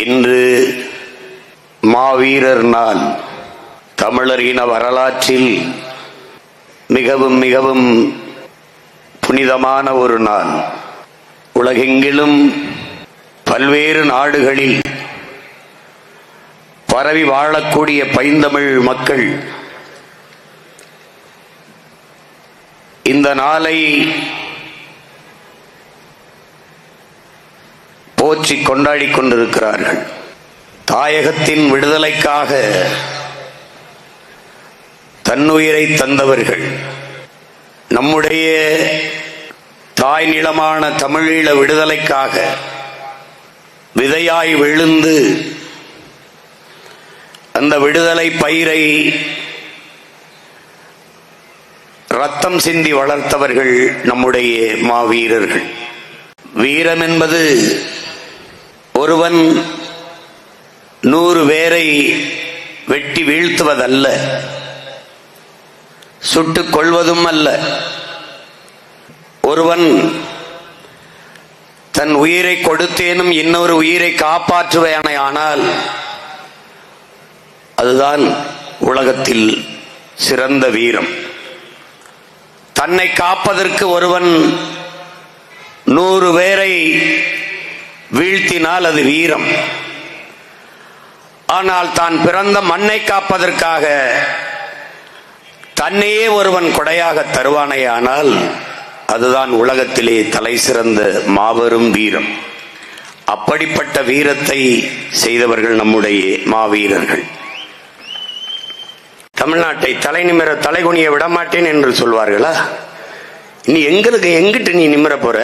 இன்று மாவீரர் நாள். தமிழர் இன வரலாற்றில் மிகவும் மிகவும் புனிதமான ஒரு நாள். உலகெங்கிலும் பல்வேறு நாடுகளில் பரவி வாழக்கூடிய பைந்தமிழ் மக்கள் இந்த நாளை போற்றி கொண்டாடி கொண்டிருக்கிறார்கள். தாயகத்தின் விடுதலைக்காக தன்னுயிரை தந்தவர்கள், நம்முடைய தாய் நிலமான தமிழீழ விடுதலைக்காக விதையாய் விழுந்து அந்த விடுதலை பயிரை ரத்தம் சிந்தி வளர்த்தவர்கள் நம்முடைய மாவீரர்கள். வீரம் என்பது ஒருவன் 100 பேரை வெட்டி வீழ்த்துவதல்ல, சுட்டுக் கொள்வதும் அல்ல. ஒருவன் தன் உயிரை கொடுத்தேனும் இன்னொரு உயிரை காப்பாற்றுவானால் அதுதான் உலகத்தில் சிறந்த வீரம். தன்னை காப்பதற்கு ஒருவன் 100 பேரை வீழ்த்தினால் அது வீரம். ஆனால் தான் பிறந்த மண்ணை காப்பதற்காக தன்னையே ஒருவன் கொடையாக தருவானேயானால் அதுதான் உலகத்திலே தலை சிறந்த மாபெரும் வீரம். அப்படிப்பட்ட வீரத்தை செய்தவர்கள் நம்முடைய மாவீரர்கள். தமிழ்நாட்டை தலை நிமிர தலைகுனிய விடமாட்டேன் என்று சொல்வார்களா? நீ எங்கிட்டு நீ நிமிர போற?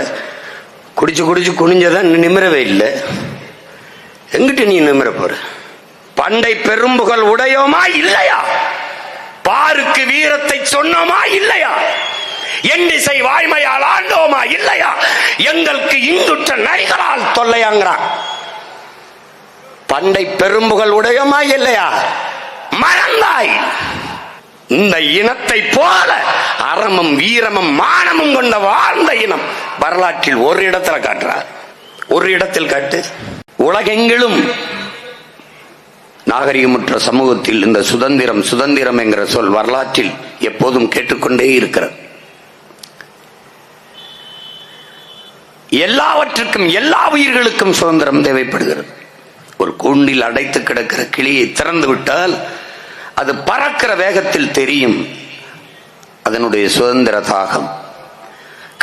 குடிச்சு குடிச்சு குனிஞ்சதான் நிமிரவே இல்லை. எங்கிட்டு நீ நிமிர போற? பண்டை பெரும்புகள் உடையோமா இல்லையா? பாருக்கு வீரத்தை சொன்னோமா இல்லையா? எண்ணிசை வாய்மையால் ஆண்டோமா இல்லையா? எங்களுக்கு இங்குற்ற நரிகளால் தொல்லையாங்கிறான். பண்டை பெரும்புகள் உடையோமா இல்லையா? மறந்தாய். இந்த இனத்தை போல அறமும் வீரமும் மானமும் கொண்ட வாழ்ந்த இனம் வரலாற்றில் ஒரு இடத்துல காட்டுறார். ஒரு இடத்தில் காட்டு. உலகெங்கிலும் நாகரிகமுற்ற சமூகத்தில் இந்த சுதந்திரம் சுதந்திரம் என்கிற சொல் வரலாற்றில் எப்போதும் கேட்டுக்கொண்டே இருக்கிறது. எல்லாவற்றுக்கும் எல்லா உயிர்களுக்கும் சுதந்திரம் தேவைப்படுகிறது. ஒரு கூண்டில் அடைத்து கிடக்கிற கிளியை திறந்து விட்டால் அது பறக்கிற வேகத்தில் தெரியும் அதனுடைய சுதந்திர தாகம்.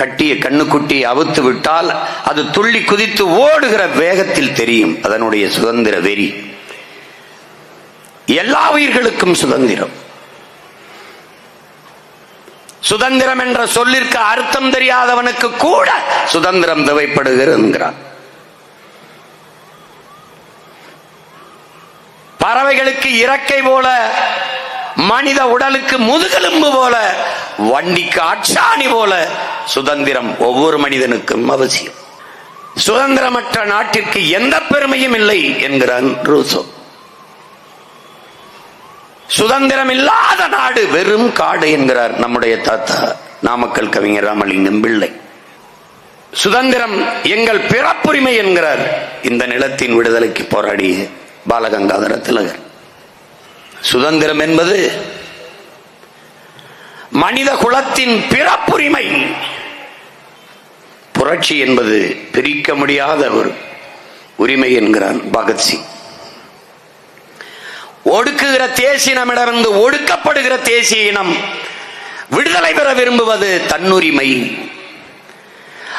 கட்டிய கண்ணுக்குட்டியை அவுத்து விட்டால் அது துள்ளி குதித்து ஓடுகிற வேகத்தில் தெரியும் அதனுடைய சுதந்திர வெறி. எல்லா உயிர்களுக்கும் சுதந்திரம். சுதந்திரம் என்ற சொல்லிற்கு அர்த்தம் தெரியாதவனுக்கு கூட சுதந்திரம் தேவைப்படுகிறது என்கிறான். பறவைகளுக்கு இறக்கை போல, மனித உடலுக்கு முதுகெலும்பு போல, வண்டிக்கு அச்சாணி போல சுதந்திரம் ஒவ்வொரு மனிதனுக்கும் அவசியம். சுதந்திரமற்ற நாட்டிற்கு எந்த பெருமையும் இல்லை என்கிறான் ரூசோ. சுதந்திரம் இல்லாத நாடு வெறும் காடு என்கிறார் நம்முடைய தாத்தா நாமக்கல் கவிஞர் ராமலிங்கம் பிள்ளை. சுதந்திரம் எங்கள் பிறப்புரிமை என்கிறார் இந்த நிலத்தின் விடுதலைக்கு போராடிய பாலகங்காதர திலகர். சுதந்திரம் என்பது மனித குலத்தின் பிறப்புரிமை. புரட்சி என்பது பிரிக்க முடியாத ஒரு உரிமை என்கிறான் பகத்சிங். ஒடுக்குகிற தேசியனமிடமிருந்து ஒடுக்கப்படுகிற தேசிய இனம் விடுதலை பெற விரும்புவது தன்னுரிமை.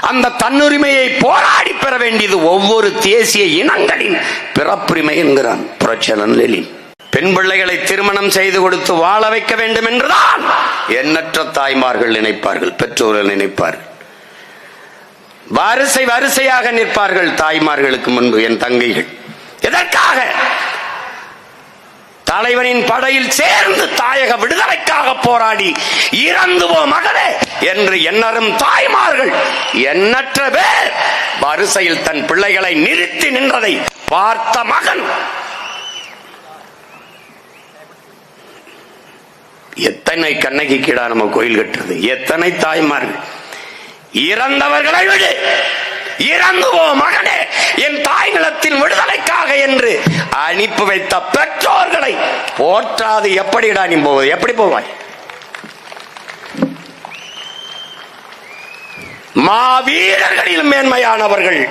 அந்த தன்னுரிமையை போராடி பெற வேண்டியது ஒவ்வொரு தேசிய இனங்களின் பிறப்புரிமை என்கிறான் புரட்சியாளன் லெனின். பெண் பிள்ளைகளை திருமணம் செய்து கொடுத்து வாழ வைக்க வேண்டும் என்றுதான் எண்ணற்ற தாய்மார்கள் நினைப்பார்கள், பெற்றோர்கள் நினைப்பார்கள். வரிசை வரிசையாக நிற்பார்கள் தாய்மார்களுக்கு முன்பு என் தங்கைகள். எதற்காக? தலைவனின் படையில் சேர்ந்து தாயக விடுதலைக்காக போராடி இறந்து போ மகனே என்று எண்ணரும் தாய்மார்கள் எண்ணற்ற பேர் வரிசையில் தன் பிள்ளைகளை நிறுத்தி நின்றதை பார்த்த மகன். எத்தனை கண்ணகி கீழா நம்ம கோயில் கட்டுறது, எத்தனை தாய்மார்கள். இறந்தவர்களை விடு, இறந்து போ மகனே என் தாய் நிலத்தின் விடுதலைக்காக என்று அனுப்பி வைத்த பெற்றோர்களை போற்றாது எப்படிடா நீ போவது? எப்படி போவாய்? மாவீரர்களில் மேன்மையானவர்கள்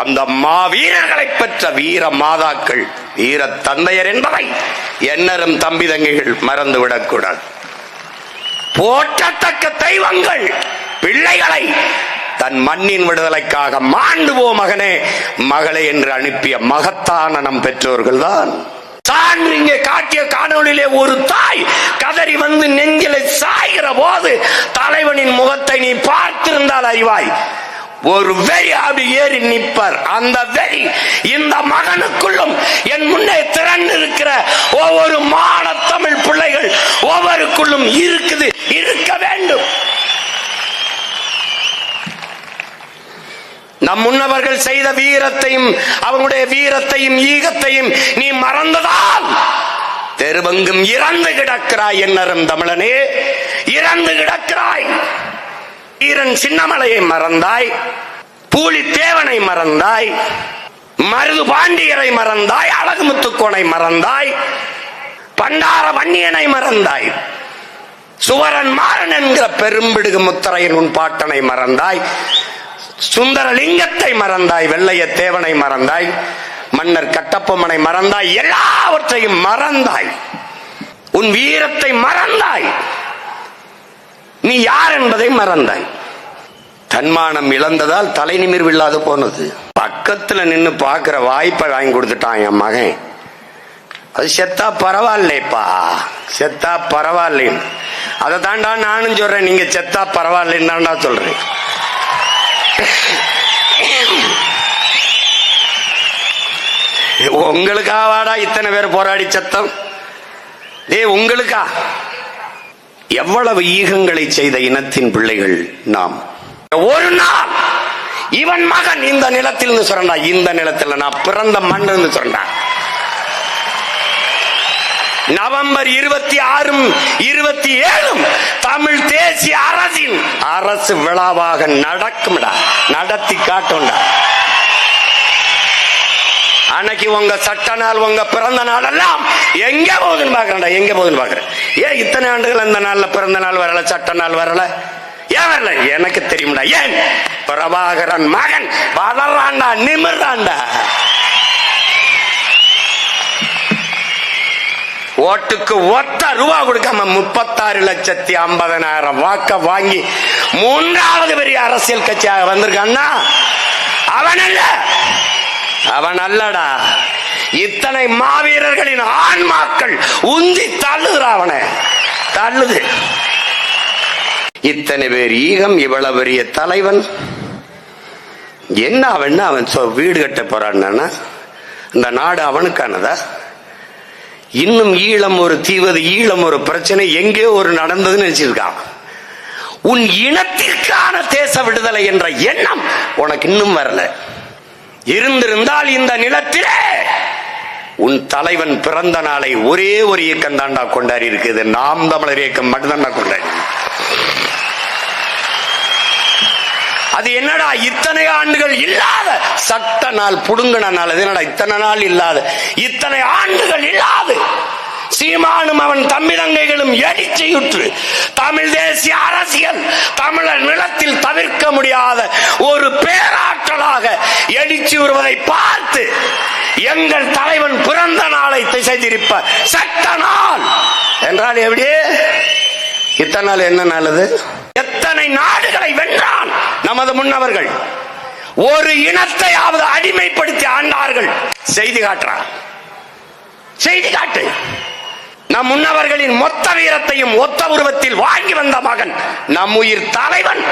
அந்த மாவீரர்களை பெற்ற வீர மாதாக்கள், வீர தந்தையர் என்பதை எண்ணரும் தம்பி தங்கைகள் மறந்துவிடக் கூடாது. போற்றத்தக்க தெய்வங்கள் பிள்ளைகளை தன் மண்ணின் விடுதலைக்காக மாண்டு போ மகனே மகளே என்று அனுப்பிய மகத்தான நம் பெற்றோர்கள் தான். இங்கே காட்டிய காணொளியிலே ஒரு தாய் கதறி வந்து நெஞ்சிலை சாய்கிற போது தலைவனின் முகத்தை நீ பார்த்திருந்தால் அறிவாய். ஒரு வெறி அப்படி ஏறி நிற்பர். அந்த வெறி இந்த மகனுக்குள்ளும் என் முன்னே திறந்து இருக்கிற ஒவ்வொரு மாட தமிழ் பிள்ளைகள் ஒவ்வொருக்குள்ளும் இருக்குது, இருக்க வேண்டும். நம் முன்னவர்கள் செய்த வீரத்தையும் அவங்களுடைய வீரத்தையும் ஈகத்தையும் நீ மறந்ததால் தெருவெங்கும் இறந்து கிடக்கிறாய். என்னரும் தமிழனே, இறந்து கிடக்கிறாய். வீரன் சின்னமலையை மறந்தாய், பூலித்தேவனை மறந்தாய், மருது பாண்டியரை மறந்தாய், அழகுமுத்துக்கோனை மறந்தாய், பண்டார வன்னியனை மறந்தாய், சுவரன் மாறன் என்கிற பெரும்பிடுகு முத்தரையின் உன் பாட்டனை மறந்தாய், சுந்தரலிங்கத்தை மறந்தாய், வெள்ளைய தேவனை மறந்தாய், மன்னர் கட்டபொம்மனை மறந்தாய், எல்லாவற்றையும் மறந்தாய். உன் வீரத்தை மறந்தாய். நீ யார் என்பதை மறந்தாய். தன்மானம் இழந்ததால் தலை நிமிர்வு இல்லாது போனது. பக்கத்துல நின்னு பாக்குற வாய்ப்பை வாங்கி கொடுத்துட்டான் என் மகன். அது செத்தா பரவாயில்லைப்பா, செத்தா பரவாயில்லை. அதை தாண்டா நானும் சொல்றேன். நீங்க செத்தா பரவாயில்லைன்னு தாண்டா சொல்றேன். உங்களுக்காவாடா இத்தனை பேர் போராடி சத்தம்? உங்களுக்கா? எவ்வளவு ஈகங்களை செய்த இனத்தின் பிள்ளைகள் நாம். ஒரு நாள் இவன் மகன் இந்த நிலத்தில் சொல்றா, இந்த நிலத்தில் நான் பிறந்த மண் சொல்றா. நவம்பர் 26 27 தமிழ் தேசிய அரசின் அரசு விழாவாக நடக்கும்டா, நடத்தி காட்டும்டா. அன்னைக்கு உங்க சட்ட நாள், உங்க பிறந்த நாள் எல்லாம் எங்க போகுதுன்னு பாக்குறேன்டா, எங்க போகுதுன்னு பாக்குறேன். ஏன் இத்தனை ஆண்டுகள் அந்த நாள்ல பிறந்த நாள் வரல, சட்ட நாள் வரல? ஏன் வரல? எனக்கு தெரியும்டா. ஏன்? பிரபாகரன் மகன் வளர்றான்டா, நிமிர்றான்டா. ஓட்டுக்கு ஒத்த ரூபா கொடுக்காம 36,50,000 வாக்க வாங்கி 3வது பெரிய அரசியல் கட்சியாக வந்திருக்கான்னா அவன் அல்ல, அவன் அல்லடா. இத்தனை மாவீரர்களின் ஆன்மாக்கள் உந்தி தள்ளுகிறா, அவனை தள்ளுது. இத்தனை பேர் ஈகம், இவ்வளவு பெரிய தலைவன். என்ன அவன் வீடு கட்ட போறான்னா இந்த நாடு அவனுக்கானதா? இன்னும் ஈழம் ஒரு தீவது, ஈழம் ஒரு பிரச்சனை எங்கே ஒரு நடந்ததுன்னு நினைச்சிருக்கான். உன் இனத்திற்கான தேச விடுதலை என்ற எண்ணம் உனக்கு இன்னும் வரல. இருந்திருந்தால் இந்த நிலத்திலே உன் தலைவன் பிறந்த நாளை ஒரே ஒரு இயக்கம் தாண்டா கொண்டாடி இருக்குது. நாம் தமிழர் இயக்கம் மட்டும்தாண்டா கொண்டாடி. அது என்னடா இத்தனை ஆண்டுகள் இல்லாத சட்ட நாள், புடுங்கின நாள். அது என்னடா இத்தனை நாள் இல்லாத, இத்தனை ஆண்டுகள் இல்லாது சீமானும் அவன் தம்பி தங்கைகளும் எழுச்சியுற்று தமிழ் தேசிய அரசியல் தமிழர் நிலத்தில் தவிர்க்க முடியாத ஒரு பேராற்றலாக எழுச்சி வருவதை பார்த்து எங்கள் தலைவன் பிறந்த நாளை திசை திருப்ப சட்ட நாள் என்றால் எப்படி? இத்தனை நாள் என்ன நல்லது? எத்தனை நாடுகளை வென்றான் நமது முன்னவர்கள். ஒரு இனத்தையாவது அடிமைப்படுத்தி ஆண்டார்கள். செய்தி காட்டுறான், செய்தி காட்டு. நம் முன்னவர்களின் மொத்த வீரத்தையும் ஒத்த உருவத்தில் வாங்கி வந்த மகன் நம் உயிர் தலைவன்.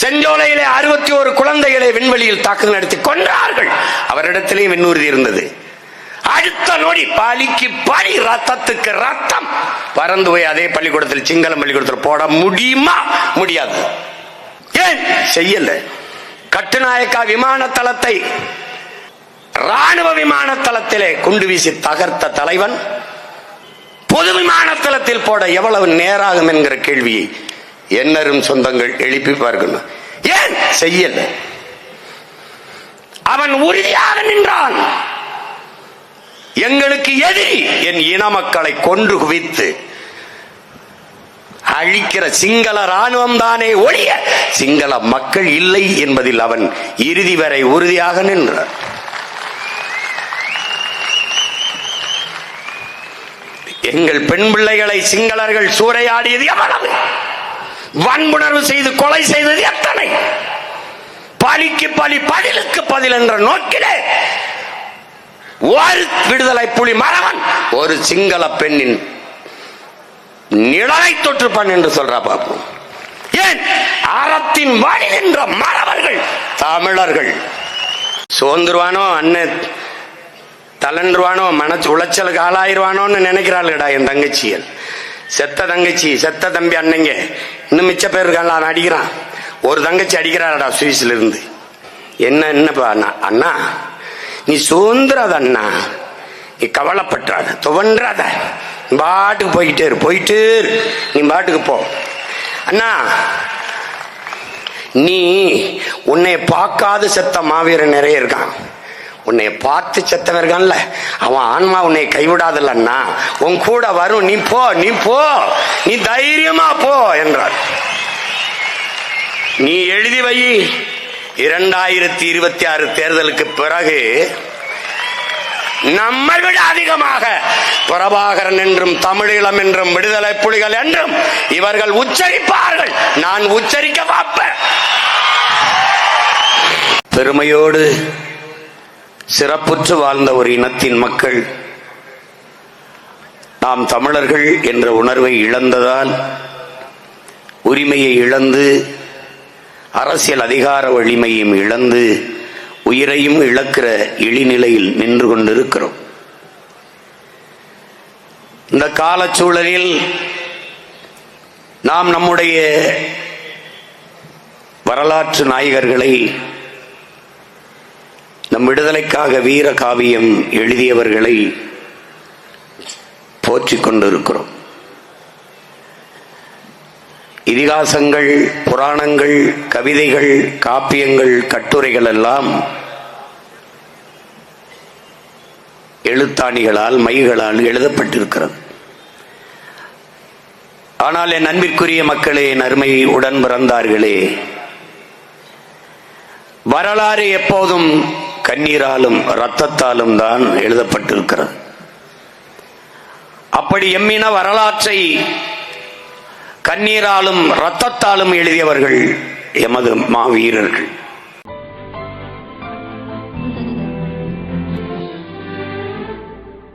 செஞ்சோலையிலே 61 குழந்தைகளை விண்வெளியில் தாக்குதல் நடத்தி கொன்றார்கள். அவரிடத்திலே விண்ணூர்தி இருந்தது. அடுத்த நொடி பலிக்கு பலி, ரத்தத்துக்கு ரத்தம் பறந்து போய் அதே பள்ளிக்கூடத்தில், சிங்களம் பள்ளிக்கூடத்தில் போட முடியுமா? முடியாது. ஏன் செய்யல? கட்டுநாயக்கா விமான தளத்தை ராணுவ விமான தளத்திலே குண்டு வீசி தகர்த்த தலைவன் பொது விமான தளத்தில் போட எவ்வளவு நேராகும் என்கிற கேள்வியை என்னரும் சொந்தங்கள் எழுப்பி பார்க்கணும். ஏன் செய்யல? அவன் உறுதியாக நின்றான். எங்களுக்கு எதிரி என் இன மக்களை கொன்று குவித்து அழிக்கிற சிங்கள ராணுவம் தானே ஒழிய சிங்கள மக்கள் இல்லை என்பதில் அவன் இறுதி வரை உறுதியாக நின்றான். எங்கள் பெண் பிள்ளைகளை சிங்களர்கள் சூறையாடியது எவ்வளவு, வன்புணர்வு செய்து கொலை செய்தது எத்தனை, பலிக்கு பலி பதிலுக்கு பதில் என்ற நோக்கிலே ஒரு விடுதலை புலி மறவன் ஒரு சிங்கள பெண்ணின் நிழலை தொற்றுப்பான் என்று சொல்றா பாப்போம். ஏன்? அறத்தின் வழி என்ற மறவர்கள் தமிழர்கள். சோர்ந்துருவானோ, அண்ணன் தளன்றுவானோ, மனசு உளைச்சலுக்கு ஆளாயிருவானோன்னு நினைக்கிறாள்டா என் தங்கச்சியல். செத்த தங்கச்சி, செத்த தம்பி அண்ணங்க இன்னும் மிச்ச பேர் இருக்கான் அடிக்கிறான். ஒரு தங்கச்சி அடிக்கிறாடா சுவிஸ்ல இருந்து. என்னப்பா அண்ணா, நீ சுதந்திராத அண்ணா, நீ கவலைப்பட்டாத, துவன்றாத, பாட்டுக்கு போயிட்டே இரு, நீ பாட்டுக்கு போ அண்ணா. நீ உன்னை பார்க்காத செத்த மாவீரன் நிறைய இருக்கான், உன்னை பார்த்து செத்தவன் இருக்கான்ல, அவன் ஆன்மா உன்னை கைவிடாதல்ல அண்ணா, உன் கூட வரும், நீ போ, நீ தைரியமா போ என்றார். நீ எழுதி வை, 2026 தேர்தலுக்கு பிறகு நம்மை விட அதிகமாக பிரபாகரன் என்றும் தமிழீழம் என்றும் விடுதலை புலிகள் என்றும் இவர்கள் உச்சரிப்பார்கள். நான் உச்சரிக்க பார்ப்பேன். பெருமையோடு சிறப்புற்று வாழ்ந்த ஒரு இனத்தின் மக்கள் நாம் தமிழர்கள் என்ற உணர்வை இழந்ததால், உரிமையை இழந்து, அரசியல் அதிகார வலிமையும் இழந்து, உயிரையும் இழக்கிற இழிநிலையில் நின்று கொண்டிருக்கிறோம். இந்த காலச்சூழலில் நாம் நம்முடைய வரலாற்று நாயகர்களை, நம் விடுதலைக்காக வீர காவியம் எழுதியவர்களை போற்றிக் கொண்டிருக்கிறோம். இதிகாசங்கள், புராணங்கள், கவிதைகள், காப்பியங்கள், கட்டுரைகள் எல்லாம் எழுத்தாணிகளால், மைகளால் எழுதப்பட்டிருக்கிறது. ஆனால் என் அன்பிற்குரிய மக்களே, என் அருமை உடன் பிறந்தார்களே, வரலாறு எப்போதும் கண்ணீராலும் இரத்தத்தாலும் தான் எழுதப்பட்டிருக்கிறது. அப்படி எம்மின வரலாற்றை கண்ணீராலும் இரத்தத்தாலும் எழுதியவர்கள் எமது மாவீரர்கள்.